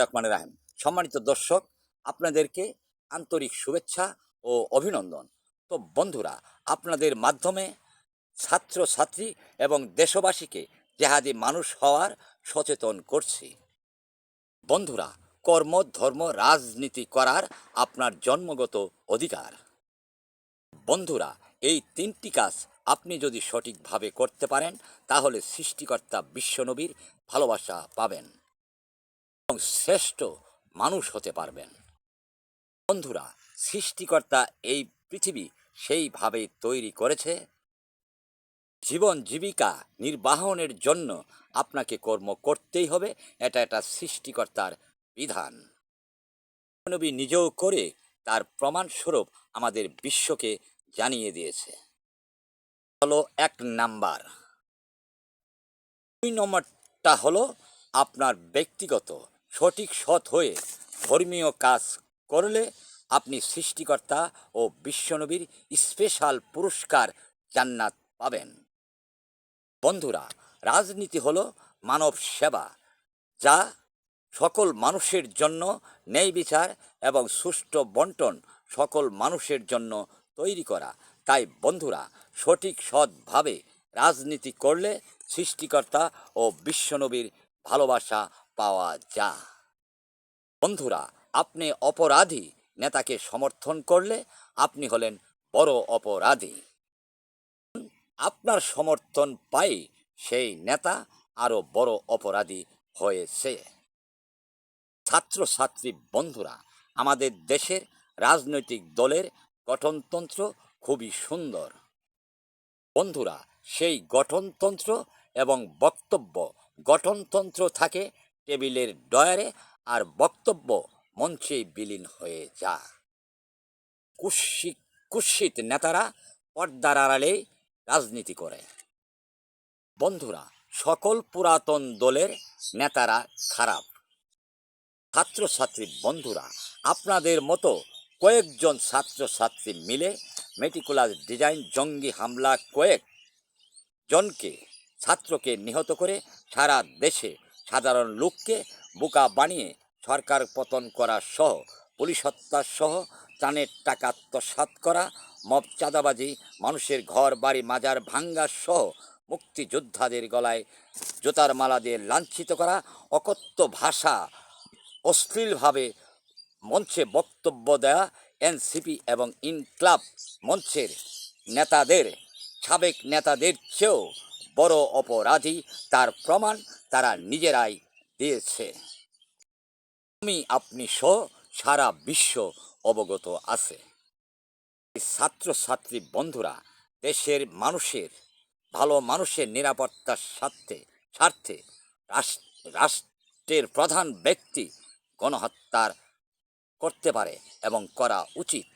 রহমানির রাহিম। সম্মানিত দর্শক, আপনাদেরকে আন্তরিক শুভেচ্ছা ও অভিনন্দন। তো বন্ধুরা, আপনাদের মাধ্যমে ছাত্রছাত্রী এবং দেশবাসীকে জেহাদি মানুষ হওয়ার সচেতন করছি। বন্ধুরা, কর্ম, ধর্ম, রাজনীতি করার আপনার জন্মগত অধিকার। বন্ধুরা, এই তিনটি কাজ আপনি যদি সঠিকভাবে করতে পারেন, তাহলে সৃষ্টিকর্তা বিশ্বনবীর ভালোবাসা পাবেন এবং শ্রেষ্ঠ মানুষ হতে পারবেন। বন্ধুরা, সৃষ্টিকর্তা এই পৃথিবী সেইভাবে তৈরি করেছে, জীবন জীবিকা নির্বাহনের জন্য আপনাকে কর্ম করতেই হবে। এটা একটা সৃষ্টিকর্তার বিধান। নবী নিজেও করে তার প্রমাণস্বরূপ আমাদের বিশ্বকে জানিয়ে দিয়েছে। হলো 1 নাম্বার। 2 নম্বরটা হলো আপনার ব্যক্তিগত সঠিক সৎ হয়ে ধর্মীয় কাজ করলে আপনি সৃষ্টিকর্তা ও বিশ্বনবীর স্পেশাল পুরস্কার জান্নাত পাবেন। বন্ধুরা, রাজনীতি হলো মানব সেবা, যা সকল মানুষের জন্য ন্যায় বিচার এবং সুষ্ঠু বন্টন সকল মানুষের জন্য তৈরি করা। তাই বন্ধুরা, সঠিক সৎভাবে রাজনীতি করলে সৃষ্টিকর্তা ও বিশ্বনবীর ভালোবাসা পাওয়া যায়। বন্ধুরা, আপনি অপরাধী নেতাকে সমর্থন করলে আপনি হলেন বড় অপরাধী। আপনার সমর্থন পাই সেই নেতা আরো বড় অপরাধী হয়েছে। ছাত্রছাত্রী বন্ধুরা, আমাদের দেশের রাজনৈতিক দলের গঠনতন্ত্র খুবই সুন্দর। বন্ধুরা, সেই গঠনতন্ত্র এবং বক্তব্য, গঠনতন্ত্র থাকে টেবিলের ডয়ারে আর বক্তব্য মঞ্চে বিলীন হয়ে যায়। কুৎসিত নেতারা পর্দার আড়ালে রাজনীতি করে। বন্ধুরা, সকল পুরাতন দলের নেতারা খারাপ। ছাত্রছাত্রী বন্ধুরা, আপনাদের মতো কয়েকজন ছাত্রছাত্রী মিলে মেটিকুলাস ডিজাইন জঙ্গি হামলা কয়েক জনকে ছাত্রকে নিহত করে সারা দেশে সাধারণ লোককে বোকা বানিয়ে সরকার পতন করা সহ, পুলিশ হত্যা সহ, ত্রাণের টাকা আত্মসাৎ করা, মব চাঁদাবাজি, মানুষের ঘর বাড়ি মাজার ভাঙ্গা সহ, মুক্তিযোদ্ধাদের গলায় জুতার মালা দিয়ে লাঞ্ছিত করা, অকথ্য ভাষা অশ্লীলভাবে মঞ্চে বক্তব্য দেয়া, এনসিপি এবং ইনক্লাব মঞ্চের নেতাদের সাবেক নেতাদের চেয়েও বড় অপরাধী, তার প্রমাণ তারা নিজেরাই দিয়েছে। আমি আপনি সহ সারা বিশ্ব অবগত আছে। ছাত্রছাত্রী বন্ধুরা, দেশের মানুষের ভালো মানুষের নিরাপত্তার স্বার্থে রাষ্ট্রের প্রধান ব্যক্তি গণহত্যার করতে পারে এবং করা উচিত।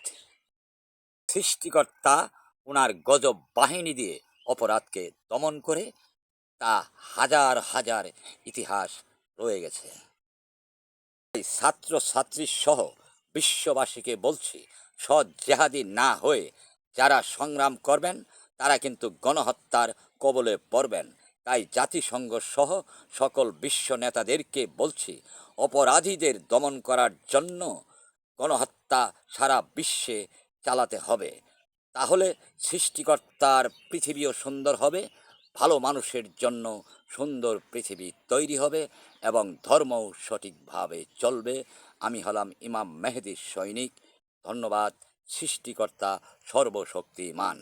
সৃষ্টিকর্তা ওনার গজব বাহিনী দিয়ে অপরাধকে দমন করে, তা হাজার হাজার ইতিহাস রয়ে গেছে। ছাত্রছাত্রী সহ বিশ্ববাসীকে বলছি, সৎ জেহাদি না হয়ে যারা সংগ্রাম করবেন তারা কিন্তু গণহত্যার কবলে পড়বেন। তাই জাতিসংঘ সহ সকল বিশ্ব নেতাদেরকে বলছি, অপরাধীদের দমন করার জন্য গণহত্যা সারা বিশ্বে চালাতে হবে। তাহলে সৃষ্টিকর্তার পৃথিবীও সুন্দর হবে, ভালো মানুষের জন্য সুন্দর পৃথিবী তৈরি হবে এবং ধর্মও সঠিকভাবে চলবে। আমি হলাম ইমাম মেহেদীর সৈনিক। ধন্যবাদ। সৃষ্টিকর্তা সর্বশক্তিমান।